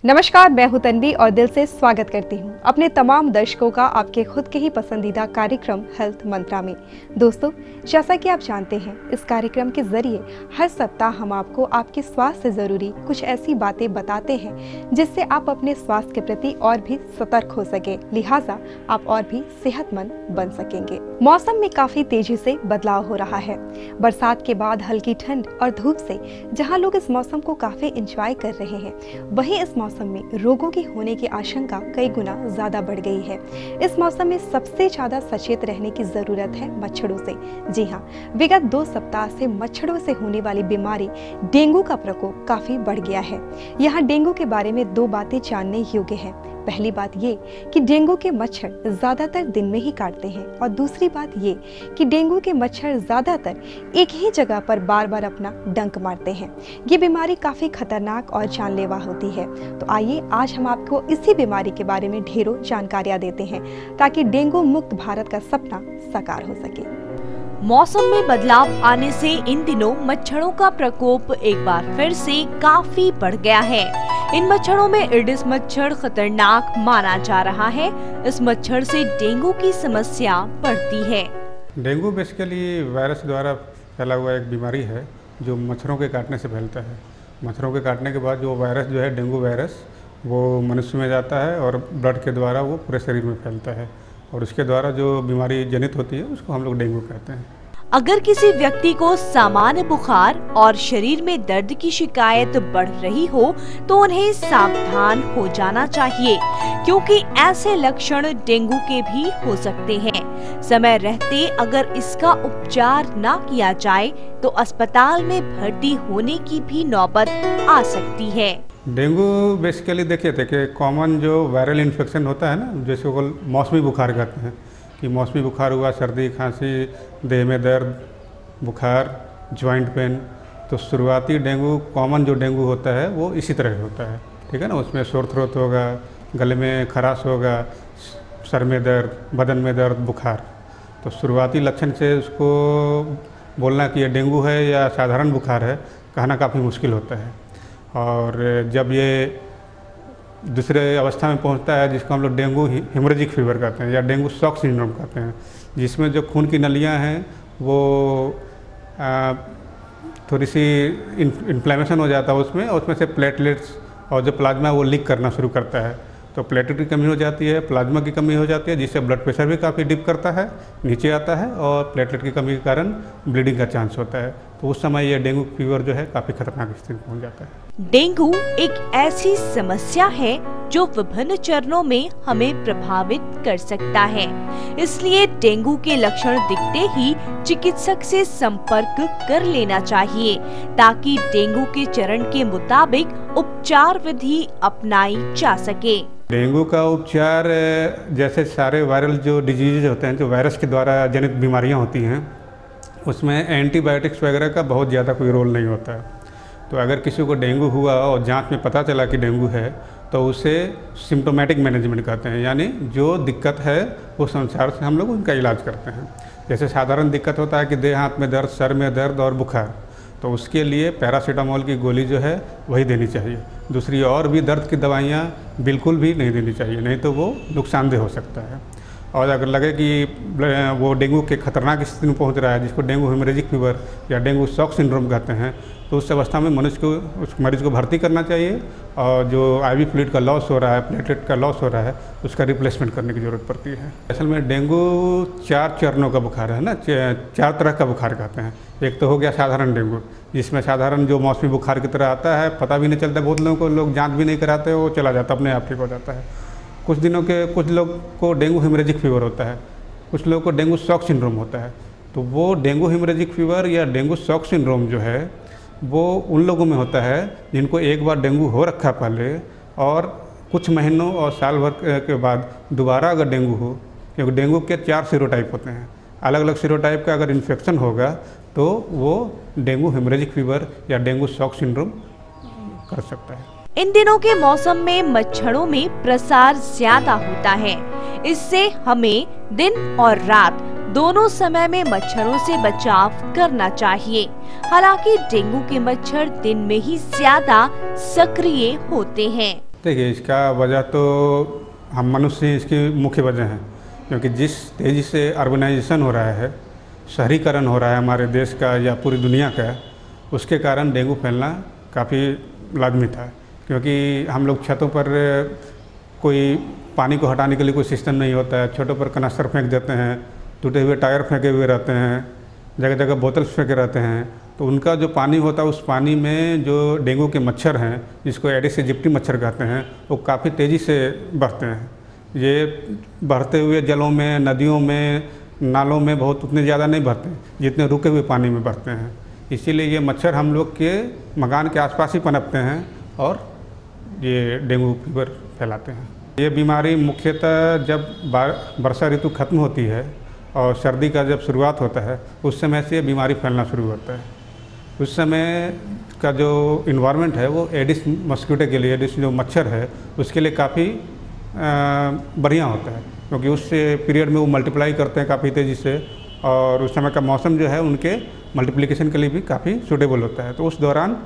नमस्कार, मैं हूं तन्वी और दिल से स्वागत करती हूं अपने तमाम दर्शकों का आपके खुद के ही पसंदीदा कार्यक्रम हेल्थ मंत्रा में। दोस्तों, जैसा कि आप जानते हैं, इस कार्यक्रम के जरिए हर सप्ताह हम आपको आपके स्वास्थ्य से जरूरी कुछ ऐसी बातें बताते हैं जिससे आप अपने स्वास्थ्य के प्रति और भी सतर्क हो सके, लिहाजा आप और भी सेहतमंद बन सकेंगे। मौसम में काफी तेजी से बदलाव हो रहा है। बरसात के बाद हल्की ठंड और धूप से जहाँ लोग इस मौसम को काफी इंजॉय कर रहे हैं, वहीं इस मौसम में रोगों की होने की आशंका कई गुना ज्यादा बढ़ गई है। इस मौसम में सबसे ज्यादा सचेत रहने की जरूरत है मच्छरों से। जी हाँ, विगत 2 सप्ताह से मच्छरों से होने वाली बीमारी डेंगू का प्रकोप काफी बढ़ गया है। यहाँ डेंगू के बारे में 2 बातें जानने योग्य हैं। पहली बात ये कि डेंगू के मच्छर ज्यादातर दिन में ही काटते हैं और दूसरी बात ये कि डेंगू के मच्छर ज्यादातर एक ही जगह पर बार बार अपना डंक मारते हैं। ये बीमारी काफी खतरनाक और जानलेवा होती है। तो आइए आज हम आपको इसी बीमारी के बारे में ढेरों जानकारियां देते हैं ताकि डेंगू मुक्त भारत का सपना साकार हो सके। मौसम में बदलाव आने से इन दिनों मच्छरों का प्रकोप एक बार फिर से काफी बढ़ गया है। इन मच्छरों में एडिस मच्छर खतरनाक माना जा रहा है। इस मच्छर से डेंगू की समस्या बढ़ती है। डेंगू बेसिकली वायरस द्वारा फैला हुआ एक बीमारी है जो मच्छरों के काटने से फैलता है। मच्छरों के काटने के बाद जो वायरस जो है डेंगू वायरस, वो मनुष्य में जाता है और ब्लड के द्वारा वो पूरे शरीर में फैलता है और उसके द्वारा जो बीमारी जनित होती है उसको हम लोग डेंगू कहते हैं। अगर किसी व्यक्ति को सामान्य बुखार और शरीर में दर्द की शिकायत बढ़ रही हो तो उन्हें सावधान हो जाना चाहिए, क्योंकि ऐसे लक्षण डेंगू के भी हो सकते हैं। समय रहते अगर इसका उपचार न किया जाए तो अस्पताल में भर्ती होने की भी नौबत आ सकती है। डेंगू बेसिकली देखिए थे कि कॉमन जो वायरल इन्फेक्शन होता है ना, जैसे वो मौसमी बुखार कहते हैं कि मौसमी बुखार हुआ, सर्दी खांसी, देह में दर्द, बुखार, जॉइंट पेन, तो शुरुआती डेंगू कॉमन जो डेंगू होता है वो इसी तरह होता है। ठीक है ना, उसमें शोर थ्रोट होगा, गले में खराश होगा, सर में दर्द, बदन में दर्द, बुखार। तो शुरुआती लक्षण से उसको बोलना कि ये डेंगू है या साधारण बुखार है कहना काफ़ी मुश्किल होता है। और जब ये दूसरे अवस्था में पहुंचता है जिसको हम लोग डेंगू हेमोरेजिक फीवर कहते हैं या डेंगू शॉक सिंड्रोम कहते हैं, जिसमें जो खून की नलियां हैं वो थोड़ी सी इन्फ्लेमेशन हो जाता है उसमें, और उसमें से प्लेटलेट्स और जो प्लाज्मा वो लीक करना शुरू करता है। तो प्लेटलेट की कमी हो जाती है, प्लाज्मा की कमी हो जाती है, जिससे ब्लड प्रेशर भी काफ़ी डिप करता है, नीचे आता है, और प्लेटलेट की कमी के कारण ब्लीडिंग का चांस होता है। तो उस समय ये डेंगू फीवर जो है काफ़ी खतरनाक स्थिति में पहुंच जाता है। डेंगू एक ऐसी समस्या है जो विभिन्न चरणों में हमें प्रभावित कर सकता है। इसलिए डेंगू के लक्षण दिखते ही चिकित्सक से संपर्क कर लेना चाहिए ताकि डेंगू के चरण के मुताबिक उपचार विधि अपनाई जा सके। डेंगू का उपचार जैसे सारे वायरल जो डिजीज होते हैं, जो वायरस के द्वारा जनित बीमारियां होती हैं, उसमें एंटीबायोटिक्स वगैरह का बहुत ज़्यादा कोई रोल नहीं होता है। तो अगर किसी को डेंगू हुआ और जांच में पता चला कि डेंगू है तो उसे सिम्टोमेटिक मैनेजमेंट कहते हैं, यानी जो दिक्कत है उस अनुसार से हम लोग उनका इलाज करते हैं। जैसे साधारण दिक्कत होता है कि देह हाथ में दर्द, सर में दर्द और बुखार, तो उसके लिए पैरासीटामोल की गोली जो है वही देनी चाहिए। दूसरी और भी दर्द की दवाइयाँ बिल्कुल भी नहीं देनी चाहिए, नहीं तो वो नुकसानदेह हो सकता है। और अगर लगे कि वो डेंगू के खतरनाक स्थिति में पहुंच रहा है, जिसको डेंगू हेमोरेजिक फीवर या डेंगू शॉक सिंड्रोम कहते हैं, तो उस अवस्था में मनुष्य को, उस मरीज को भर्ती करना चाहिए और जो आईवी फ्लूइड का लॉस हो रहा है, प्लेटलेट का लॉस हो रहा है, उसका रिप्लेसमेंट करने की ज़रूरत पड़ती है। असल में डेंगू 4 चरणों का बुखार है ना, 4 तरह का बुखार कहते हैं। एक तो हो गया साधारण डेंगू, जिसमें साधारण जो मौसमी बुखार की तरह आता है, पता भी नहीं चलता, बहुत लोगों को, लोग जाँच भी नहीं कराते, वो चला जाता, अपने आप ठीक हो जाता है। कुछ लोग को डेंगू हेमोरेजिक फीवर होता है, कुछ लोगों को डेंगू शॉक सिंड्रोम होता है। तो वो डेंगू हेमोरेजिक फीवर या डेंगू शॉक सिंड्रोम जो है वो उन लोगों में होता है जिनको एक बार डेंगू हो रखा पहले और कुछ महीनों और साल भर के बाद दोबारा अगर डेंगू हो, क्योंकि डेंगू के 4 सीरोटाइप होते हैं, अलग अलग सीरोटाइप का अगर इन्फेक्शन होगा तो वो डेंगू हेमोरेजिक फीवर या डेंगू शॉक सिंड्रोम कर सकता है। इन दिनों के मौसम में मच्छरों में प्रसार ज्यादा होता है। इससे हमें दिन और रात दोनों समय में मच्छरों से बचाव करना चाहिए। हालांकि डेंगू के मच्छर दिन में ही ज्यादा सक्रिय होते हैं। देखिए, इसका वजह तो हम मनुष्य ही इसकी मुख्य वजह हैं, क्योंकि जिस तेज़ी से अर्बनाइजेशन हो रहा है, शहरीकरण हो रहा है हमारे देश का या पूरी दुनिया का, उसके कारण डेंगू फैलना काफ़ी लाजमी था। क्योंकि हम लोग छतों पर कोई पानी को हटाने के लिए कोई सिस्टम नहीं होता है, छतों पर कनस्तर फेंक देते हैं, टूटे हुए टायर फेंके हुए रहते हैं, जगह जगह बोतल फेंके रहते हैं, तो उनका जो पानी होता है उस पानी में जो डेंगू के मच्छर हैं, जिसको एडिस इजिप्टी मच्छर कहते हैं, वो काफ़ी तेज़ी से बढ़ते हैं। ये बढ़ते हुए जलों में, नदियों में, नालों में बहुत उतने ज़्यादा नहीं बढ़ते जितने रुके हुए पानी में बढ़ते हैं। इसीलिए ये मच्छर हम लोग के मकान के आसपास ही पनपते हैं और ये डेंगू फीवर फैलाते हैं। ये बीमारी मुख्यतः जब वर्षा ऋतु खत्म होती है और सर्दी का जब शुरुआत होता है, उस समय से ये बीमारी फैलना शुरू होता है। उस समय का जो इन्वायरमेंट है वो एडिस मस्कीटो के लिए, एडिस जो मच्छर है उसके लिए काफ़ी बढ़िया होता है, क्योंकि उस पीरियड में वो मल्टीप्लाई करते हैं काफ़ी तेज़ी से, और उस समय का मौसम जो है उनके मल्टीप्लिकेशन के लिए भी काफ़ी सूटेबल होता है। तो उस दौरान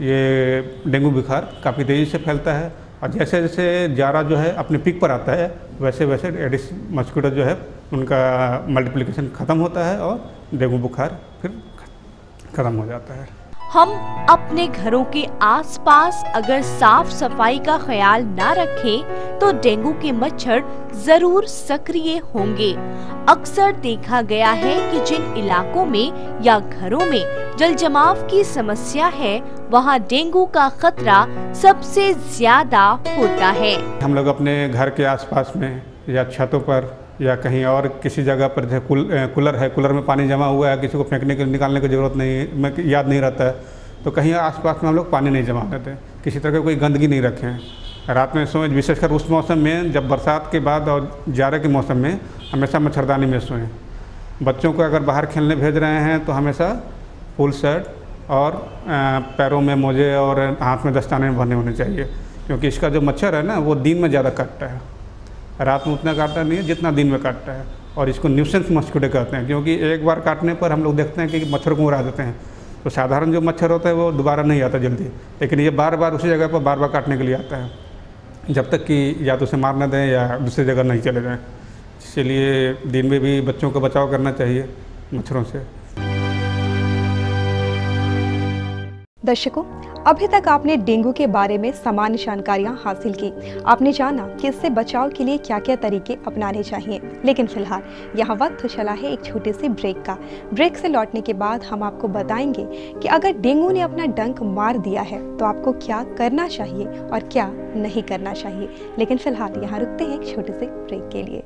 ये डेंगू बुखार काफ़ी तेज़ी से फैलता है, और जैसे जैसे जाड़ा जो है अपने पीक पर आता है, वैसे वैसे एडिस मस्कीटो जो है उनका मल्टीप्लिकेशन ख़त्म होता है और डेंगू बुखार फिर ख़त्म हो जाता है। हम अपने घरों के आसपास अगर साफ सफाई का ख्याल ना रखें तो डेंगू के मच्छर जरूर सक्रिय होंगे। अक्सर देखा गया है कि जिन इलाकों में या घरों में जल जमाव की समस्या है, वहाँ डेंगू का खतरा सबसे ज्यादा होता है। हम लोग अपने घर के आसपास में या छतों पर या कहीं और किसी जगह पर, जैसे कूलर है, कूलर में पानी जमा हुआ है, किसी को फेंकने के निकालने की ज़रूरत नहीं, मैं याद नहीं रहता है, तो कहीं आसपास में हम लोग पानी नहीं जमा देते, किसी तरह की कोई गंदगी नहीं रखें। रात में सोएं, विशेषकर उस मौसम में जब बरसात के बाद और जाड़े के मौसम में हमेशा मच्छरदानी में सोएं। बच्चों को अगर बाहर खेलने भेज रहे हैं तो हमेशा फुल शर्ट और पैरों में मोजे और हाथ में दस्ताने भरने होने चाहिए, क्योंकि इसका जो मच्छर है ना वो दिन में ज़्यादा काटता है, रात में उतना काटता नहीं है जितना दिन में काटता है। और इसको न्यूसेंस मस्कीटो कहते हैं, क्योंकि एक बार काटने पर हम लोग देखते हैं कि मच्छर को उड़ा देते हैं, तो साधारण जो मच्छर होता है वो दोबारा नहीं आता जल्दी, लेकिन ये बार बार उसी जगह पर बार बार काटने के लिए आता है, जब तक कि या तो उसे मार न दें या दूसरी जगह नहीं चले जाएँ। इसलिए दिन में भी बच्चों को बचाव करना चाहिए मच्छरों से। दर्शकों, अभी तक आपने डेंगू के बारे में सामान्य जानकारियां हासिल की। आपने जाना कि इससे बचाव के लिए क्या क्या तरीके अपनाने चाहिए। लेकिन फिलहाल यहाँ वक्त तो चला है एक छोटे से ब्रेक का। ब्रेक से लौटने के बाद हम आपको बताएंगे कि अगर डेंगू ने अपना डंक मार दिया है तो आपको क्या करना चाहिए और क्या नहीं करना चाहिए। लेकिन फिलहाल यहाँ रुकते हैं एक छोटे से ब्रेक के लिए।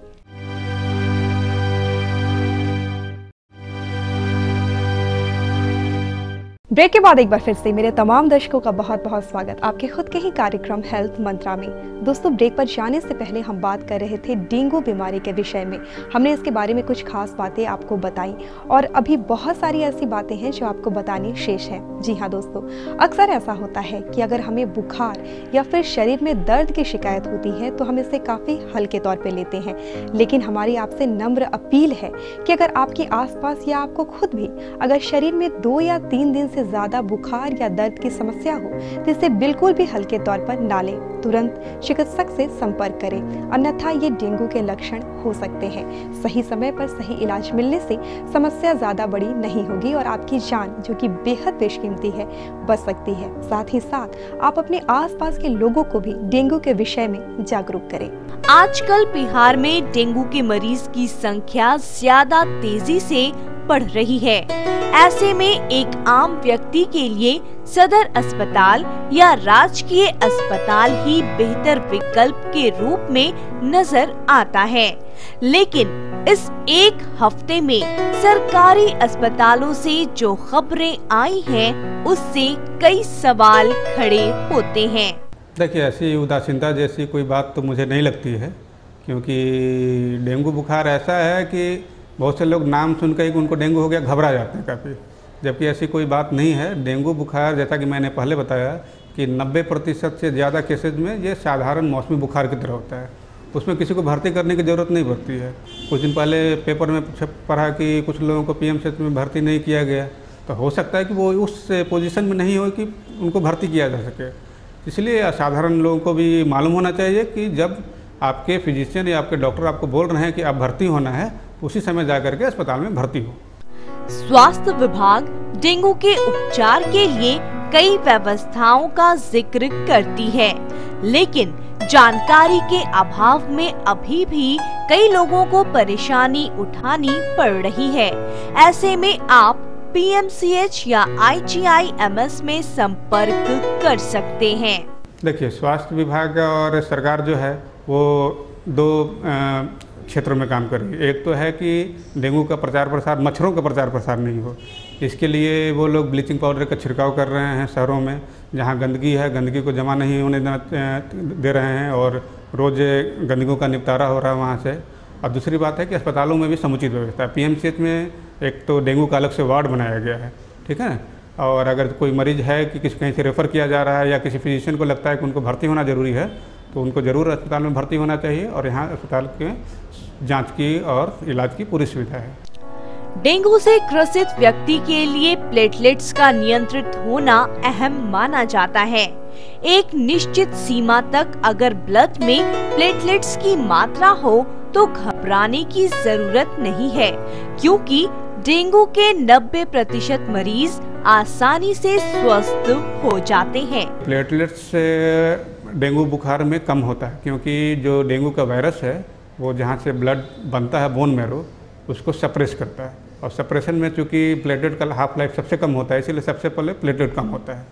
ब्रेक के बाद एक बार फिर से मेरे तमाम दर्शकों का बहुत बहुत स्वागत आपके खुद के ही कार्यक्रम हेल्थ मंत्रा में। दोस्तों, ब्रेक पर जाने से पहले हम बात कर रहे थे डेंगू बीमारी के विषय में। हमने इसके बारे में कुछ खास बातें आपको बताई और अभी बहुत सारी ऐसी बातें हैं जो आपको बतानी शेष है। जी हाँ दोस्तों, अक्सर ऐसा होता है कि अगर हमें बुखार या फिर शरीर में दर्द की शिकायत होती है तो हम इसे काफ़ी हल्के तौर पर लेते हैं, लेकिन हमारी आपसे नम्र अपील है कि अगर आपके आसपास या आपको खुद भी अगर शरीर में 2 या 3 दिन से ज्यादा बुखार या दर्द की समस्या हो तो इसे बिल्कुल भी हल्के तौर पर ना लें। तुरंत चिकित्सक से संपर्क करें, अन्यथा ये डेंगू के लक्षण हो सकते हैं। सही समय पर सही इलाज मिलने से समस्या ज्यादा बड़ी नहीं होगी और आपकी जान, जो कि बेहद बेशकीमती है, बच सकती है। साथ ही साथ आप अपने आसपास के लोगों को भी डेंगू के विषय में जागरूक करें। आजकल बिहार में डेंगू के मरीज की संख्या ज्यादा तेजी से बढ़ रही है। ऐसे में एक आम व्यक्ति के लिए सदर अस्पताल या राजकीय अस्पताल ही बेहतर विकल्प के रूप में नजर आता है। लेकिन इस एक हफ्ते में सरकारी अस्पतालों से जो खबरें आई हैं, उससे कई सवाल खड़े होते हैं। देखिए, ऐसी उदासीनता जैसी कोई बात तो मुझे नहीं लगती है, क्योंकि डेंगू बुखार ऐसा है कि बहुत से लोग नाम सुनकर ही उनको डेंगू हो गया घबरा जाते हैं काफ़ी, जबकि ऐसी कोई बात नहीं है। डेंगू बुखार, जैसा कि मैंने पहले बताया कि 90% से ज़्यादा केसेज में ये साधारण मौसमी बुखार की तरह होता है, उसमें किसी को भर्ती करने की ज़रूरत नहीं पड़ती है। कुछ दिन पहले पेपर में पढ़ा कि कुछ लोगों को पीएमसीएच में भर्ती नहीं किया गया, तो हो सकता है कि वो उस पोजीशन में नहीं हो कि उनको भर्ती किया जा सके, इसलिए साधारण लोगों को भी मालूम होना चाहिए कि जब आपके फिजिशियन या आपके डॉक्टर आपको बोल रहे हैं कि आप भर्ती होना है, उसी समय जा करके अस्पताल में भर्ती हो। स्वास्थ्य विभाग डेंगू के उपचार के लिए कई व्यवस्थाओं का जिक्र करती है, लेकिन जानकारी के अभाव में अभी भी कई लोगों को परेशानी उठानी पड़ रही है। ऐसे में आप PMCH या IGIMS में संपर्क कर सकते हैं। देखिए, स्वास्थ्य विभाग और सरकार जो है वो दो क्षेत्रों में काम कर रही है। एक तो है कि डेंगू का प्रचार प्रसार, मच्छरों का प्रचार प्रसार नहीं हो, इसके लिए वो लोग ब्लीचिंग पाउडर का छिड़काव कर रहे हैं शहरों में। जहाँ गंदगी है, गंदगी को जमा नहीं होने दे रहे हैं और रोज़ गंदगियों का निपटारा हो रहा है वहाँ से। और दूसरी बात है कि अस्पतालों में भी समुचित व्यवस्था है। PMCH में एक तो डेंगू का अलग से वार्ड बनाया गया है, ठीक है। और अगर कोई मरीज़ है कि कहीं से रेफ़र किया जा रहा है या किसी फिजिशियन को लगता है कि उनको भर्ती होना ज़रूरी है, तो उनको ज़रूर अस्पताल में भर्ती होना चाहिए। और यहाँ अस्पताल के जांच की और इलाज की पूरी सुविधा है। डेंगू से ग्रसित व्यक्ति के लिए प्लेटलेट्स का नियंत्रित होना अहम माना जाता है। एक निश्चित सीमा तक अगर ब्लड में प्लेटलेट्स की मात्रा हो तो घबराने की जरूरत नहीं है, क्योंकि डेंगू के 90% मरीज आसानी से स्वस्थ हो जाते हैं। प्लेटलेट्स से डेंगू बुखार में कम होता है, क्योंकि जो डेंगू का वायरस है वो जहाँ से ब्लड बनता है बोन मैरो, उसको सप्रेस करता है। और सप्रेशन में चूँकि प्लेटलेट का हाफ लाइफ सबसे कम होता है, इसीलिए सबसे पहले प्लेटलेट कम होता है।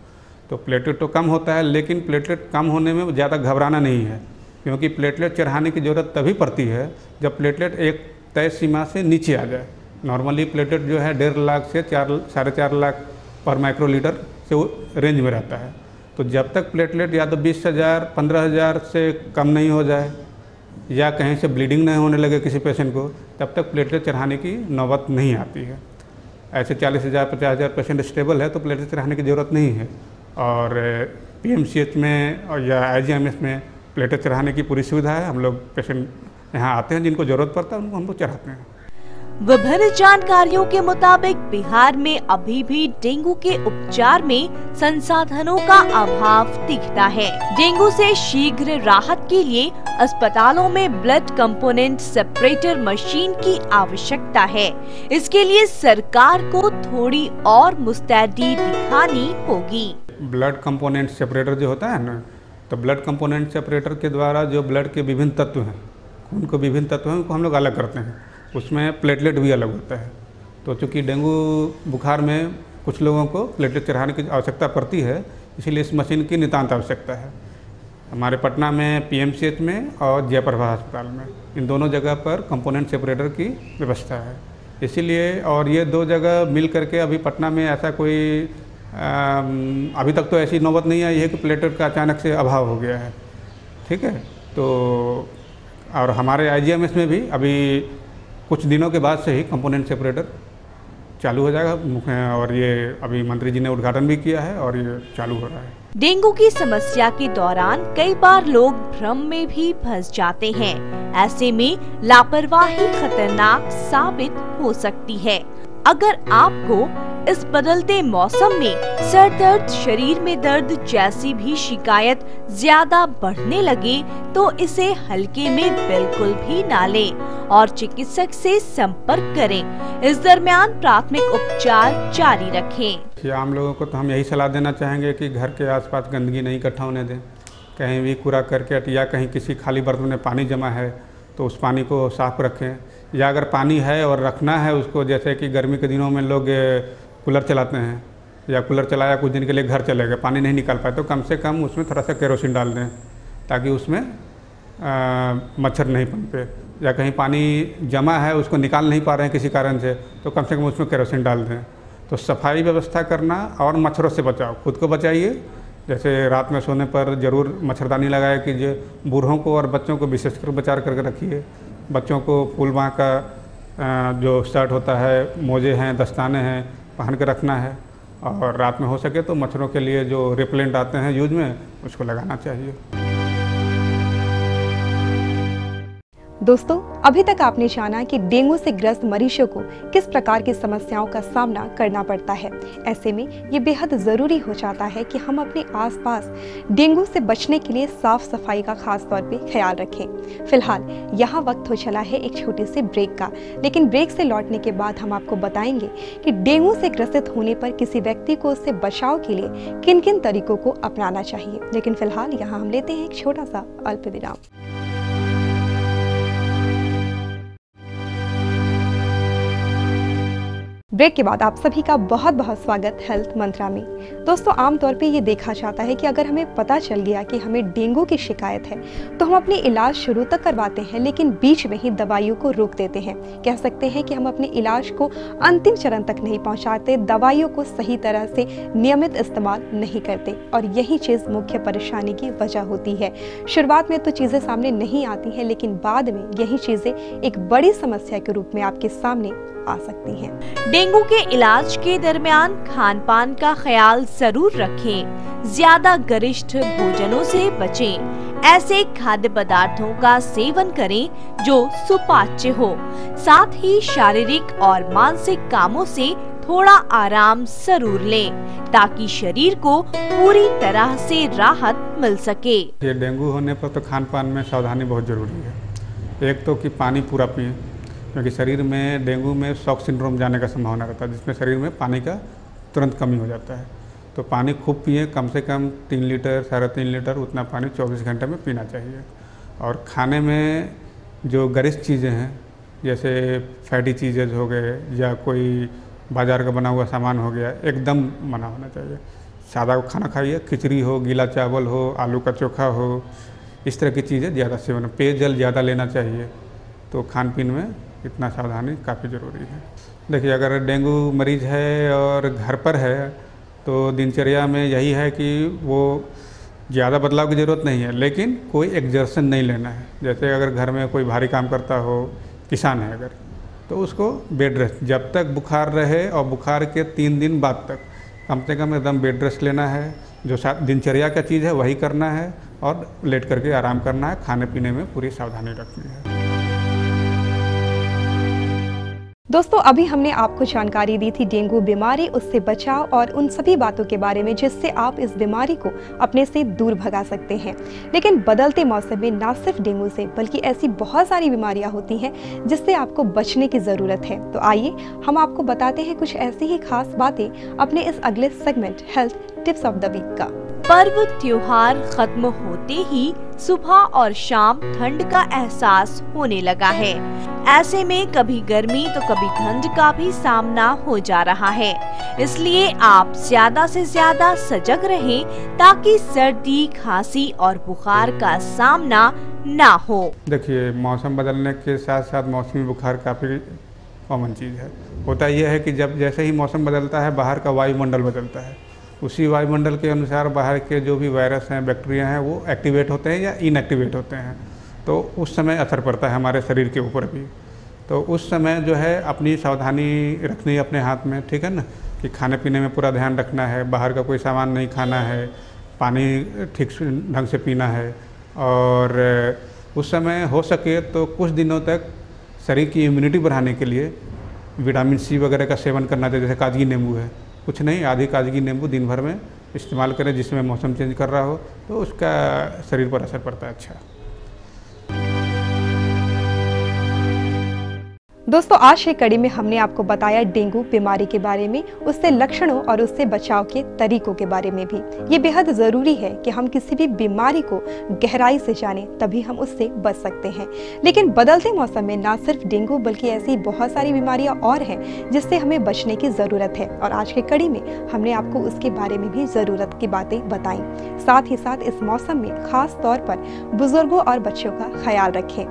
तो प्लेटलेट तो कम होता है, लेकिन प्लेटलेट कम होने में ज़्यादा घबराना नहीं है, क्योंकि प्लेटलेट चढ़ाने की ज़रूरत तभी पड़ती है जब प्लेटलेट एक तय सीमा से नीचे आ जाए। नॉर्मली प्लेटलेट जो है 1.5 लाख से 4.5 लाख पर माइक्रोलीटर से वो रेंज में रहता है। तो जब तक प्लेटलेट या तो 20,000 15,000 से कम नहीं हो जाए या कहीं से ब्लीडिंग नहीं होने लगे किसी पेशेंट को, तब तक प्लेटलेट चढ़ाने की नौबत नहीं आती है। ऐसे 40,000 50,000 पेशेंट स्टेबल है तो प्लेटलेट चढ़ाने की ज़रूरत नहीं है। और PMCH में और या IGIMS में प्लेटलेट चढ़ाने की पूरी सुविधा है। हम लोग पेशेंट यहाँ आते हैं, जिनको ज़रूरत पड़ता है उनको हम लोग चढ़ाते हैं। विभिन्न जानकारियों के मुताबिक बिहार में अभी भी डेंगू के उपचार में संसाधनों का अभाव दिखता है। डेंगू से शीघ्र राहत के लिए अस्पतालों में ब्लड कंपोनेंट सेपरेटर मशीन की आवश्यकता है। इसके लिए सरकार को थोड़ी और मुस्तैदी दिखानी होगी। ब्लड कंपोनेंट सेपरेटर जो होता है ना, तो ब्लड कंपोनेंट सेपरेटर के द्वारा जो ब्लड के विभिन्न तत्व हैं, खून को विभिन्न तत्व हैं, उनको हम लोग अलग करते हैं। उसमें प्लेटलेट भी अलग होता है। तो चूँकि डेंगू बुखार में कुछ लोगों को प्लेटलेट चढ़ाने की आवश्यकता पड़ती है, इसीलिए इस मशीन की नितांत आवश्यकता है। हमारे पटना में PMCH में और जयप्रभा अस्पताल में, इन दोनों जगह पर कंपोनेंट सेपरेटर की व्यवस्था है। इसीलिए और ये दो जगह मिल करके अभी पटना में ऐसा कोई अभी तक तो ऐसी नौबत नहीं आई है कि प्लेटलेट का अचानक से अभाव हो गया है, ठीक है। तो और हमारे IGIMS में भी अभी कुछ दिनों के बाद से ही कंपोनेंट सेपरेटर चालू हो जाएगा और ये अभी मंत्री जी ने उद्घाटन भी किया है और ये चालू हो रहा है। डेंगू की समस्या के दौरान कई बार लोग भ्रम में भी फंस जाते हैं। ऐसे में लापरवाही खतरनाक साबित हो सकती है। अगर आपको इस बदलते मौसम में सर दर्द, शरीर में दर्द जैसी भी शिकायत ज्यादा बढ़ने लगे तो इसे हल्के में बिल्कुल भी ना लें और चिकित्सक से संपर्क करें। इस दरमियान प्राथमिक उपचार जारी रखें। आम लोगों को तो हम यही सलाह देना चाहेंगे कि घर के आसपास गंदगी नहीं इकट्ठा होने दें। कहीं भी कूड़ा करकट या कहीं किसी खाली बर्तन में पानी जमा है तो उस पानी को साफ रखें, या अगर पानी है और रखना है उसको, जैसे कि गर्मी के दिनों में लोग कूलर चलाते हैं या कूलर चलाया कुछ दिन के लिए घर चले गए, पानी नहीं निकाल पाए, तो कम से कम उसमें थोड़ा सा केरोसिन डाल दें ताकि उसमें मच्छर नहीं पनपे। या कहीं पानी जमा है उसको निकाल नहीं पा रहे हैं किसी कारण से, तो कम से कम उसमें केरोसिन डाल दें। तो सफाई व्यवस्था करना और मच्छरों से बचाओ, खुद को बचाइए। जैसे रात में सोने पर ज़रूर मच्छरदानी लगाया कीजिए। बूढ़ों को और बच्चों को विशेषकर बचा करके रखिए। बच्चों को फूल बाँह का जो शर्ट होता है, मोजे हैं, दस्ताने हैं, पहन के रखना है। और रात में हो सके तो मच्छरों के लिए जो रिपेलेंट आते हैं यूज में, उसको लगाना चाहिए। दोस्तों, अभी तक आपने जाना कि डेंगू से ग्रस्त मरीजों को किस प्रकार की समस्याओं का सामना करना पड़ता है। ऐसे में ये बेहद जरूरी हो जाता है कि हम अपने आसपास डेंगू से बचने के लिए साफ सफाई का खास तौर पे ख्याल रखें। फिलहाल यहाँ वक्त हो चला है एक छोटे से ब्रेक का, लेकिन ब्रेक से लौटने के बाद हम आपको बताएंगे कि डेंगू से ग्रसित होने पर किसी व्यक्ति को उससे बचाव के लिए किन किन तरीकों को अपनाना चाहिए। लेकिन फिलहाल यहाँ हम लेते हैं एक छोटा सा अल्प विराम। ब्रेक के बाद आप सभी का बहुत बहुत स्वागत हेल्थ मंत्रा में। दोस्तों, आमतौर पे ये देखा जाता है कि अगर हमें पता चल गया कि हमें डेंगू की शिकायत है तो हम अपने इलाज शुरू तक करवाते हैं, लेकिन बीच में ही दवाइयों को रोक देते हैं। कह सकते हैं कि हम अपने इलाज को अंतिम चरण तक नहीं पहुंचाते, दवाइयों को सही तरह से नियमित इस्तेमाल नहीं करते, और यही चीज़ मुख्य परेशानी की वजह होती है। शुरुआत में तो चीज़ें सामने नहीं आती हैं, लेकिन बाद में यही चीज़ें एक बड़ी समस्या के रूप में आपके सामने आ सकती हैं। डेंगू के इलाज के दरमियान खान पान का ख्याल जरूर रखें। ज्यादा गरिष्ठ भोजनों से बचें। ऐसे खाद्य पदार्थों का सेवन करें जो सुपाच्य हो। साथ ही शारीरिक और मानसिक कामों से थोड़ा आराम जरूर लें ताकि शरीर को पूरी तरह से राहत मिल सके। ये डेंगू होने पर तो खान पान में सावधानी बहुत जरूरी है। एक तो कि पानी पूरा पिएं, क्योंकि शरीर में डेंगू में शॉक सिंड्रोम जाने का संभावना रहता है, जिसमें शरीर में पानी का तुरंत कमी हो जाता है। तो पानी खूब पिए, कम से कम 3 लीटर 3.5 लीटर उतना पानी 24 घंटे में पीना चाहिए। और खाने में जो गरिष्ठ चीज़ें हैं, जैसे फैटी चीज़ें हो गए या कोई बाज़ार का बना हुआ सामान हो गया, एकदम मना होना चाहिए। सादा खाना खाइए, खिचड़ी हो, गीला चावल हो, आलू का चोखा हो, इस तरह की चीज़ें ज़्यादा सेवन। पेयजल ज़्यादा लेना चाहिए। तो खान पीन में इतना सावधानी काफ़ी ज़रूरी है। देखिए, अगर डेंगू मरीज़ है और घर पर है तो दिनचर्या में यही है कि वो ज़्यादा बदलाव की ज़रूरत नहीं है, लेकिन कोई एक्जर्शन नहीं लेना है। जैसे अगर घर में कोई भारी काम करता हो, किसान है अगर, तो उसको बेड रेस्ट जब तक बुखार रहे और बुखार के 3 दिन बाद तक कम से कम एकदम बेड रेस्ट लेना है। जो दिनचर्या का चीज़ है वही करना है और लेट करके आराम करना है। खाने पीने में पूरी सावधानी रखनी है। दोस्तों, अभी हमने आपको जानकारी दी थी डेंगू बीमारी, उससे बचाव और उन सभी बातों के बारे में जिससे आप इस बीमारी को अपने से दूर भगा सकते हैं। लेकिन बदलते मौसम में ना सिर्फ डेंगू से बल्कि ऐसी बहुत सारी बीमारियां होती हैं जिससे आपको बचने की ज़रूरत है। तो आइए हम आपको बताते हैं कुछ ऐसी ही खास बातें अपने इस अगले segment health tips of the week का। पर्व त्योहार खत्म होते ही सुबह और शाम ठंड का एहसास होने लगा है। ऐसे में कभी गर्मी तो कभी ठंड का भी सामना हो जा रहा है। इसलिए आप ज्यादा से ज्यादा सजग रहें ताकि सर्दी, खांसी और बुखार का सामना ना हो। देखिए, मौसम बदलने के साथ साथ मौसमी बुखार काफ़ी कॉमन चीज़ है। होता यह है कि जब जैसे ही मौसम बदलता है, बाहर का वायुमंडल बदलता है। उसी वायुमंडल के अनुसार बाहर के जो भी वायरस हैं, बैक्टीरिया हैं, वो एक्टिवेट होते हैं या इनएक्टिवेट होते हैं। तो उस समय असर पड़ता है हमारे शरीर के ऊपर भी। तो उस समय जो है अपनी सावधानी रखनी है अपने हाथ में, ठीक है ना, कि खाने पीने में पूरा ध्यान रखना है, बाहर का कोई सामान नहीं खाना है, पानी ठीक ढंग से पीना है। और उस समय हो सके तो कुछ दिनों तक शरीर की इम्यूनिटी बढ़ाने के लिए विटामिन सी वगैरह का सेवन करना चाहिए। जैसे काजगी नींबू है, कुछ नहीं, आधी काजगी नींबू दिन भर में इस्तेमाल करें जिसमें मौसम चेंज कर रहा हो, तो उसका शरीर पर असर पड़ता है अच्छा। दोस्तों, आज की कड़ी में हमने आपको बताया डेंगू बीमारी के बारे में, उससे लक्षणों और उससे बचाव के तरीकों के बारे में भी। ये बेहद ज़रूरी है कि हम किसी भी बीमारी को गहराई से जानें, तभी हम उससे बच सकते हैं। लेकिन बदलते मौसम में ना सिर्फ डेंगू बल्कि ऐसी बहुत सारी बीमारियां और हैं जिससे हमें बचने की ज़रूरत है, और आज की कड़ी में हमने आपको उसके बारे में भी ज़रूरत की बातें बताई। साथ ही साथ इस मौसम में खास तौर पर बुजुर्गों और बच्चों का ख्याल रखें।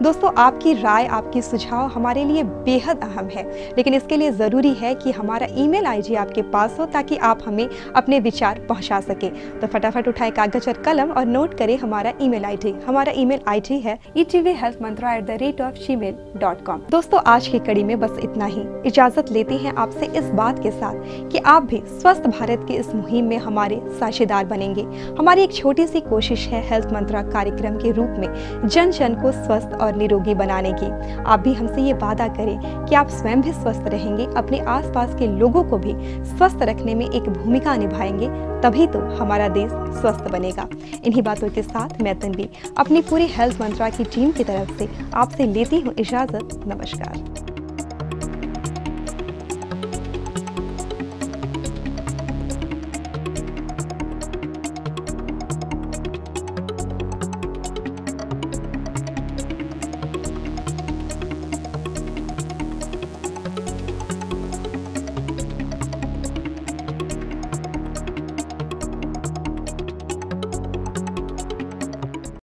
दोस्तों, आपकी राय, आपकी सुझाव हमारे लिए बेहद अहम है, लेकिन इसके लिए ज़रूरी है कि हमारा ईमेल आईडी आपके पास हो ताकि आप हमें अपने विचार पहुंचा सकें। तो फटाफट उठाएं कागज और कलम और नोट करें हमारा ईमेल आईडी। हमारा ईमेल आईडी है etvhealthmantra@gmail.com। दोस्तों, आज की कड़ी में बस इतना ही। इजाज़त लेते हैं आपसे इस बात के साथ कि आप भी स्वस्थ भारत की इस मुहिम में हमारे साझेदार बनेंगे। हमारी एक छोटी सी कोशिश है हेल्थ मंत्रा कार्यक्रम के रूप में जन जन को स्वस्थ और निरोगी बनाने की। आप भी हमसे ये वादा करें कि आप स्वयं भी स्वस्थ रहेंगे, अपने आसपास के लोगों को भी स्वस्थ रखने में एक भूमिका निभाएंगे, तभी तो हमारा देश स्वस्थ बनेगा। इन्हीं बातों के साथ मैं तन्वी अपनी पूरी हेल्थ मंत्रा की टीम की तरफ से आपसे लेती हूँ इजाजत। नमस्कार।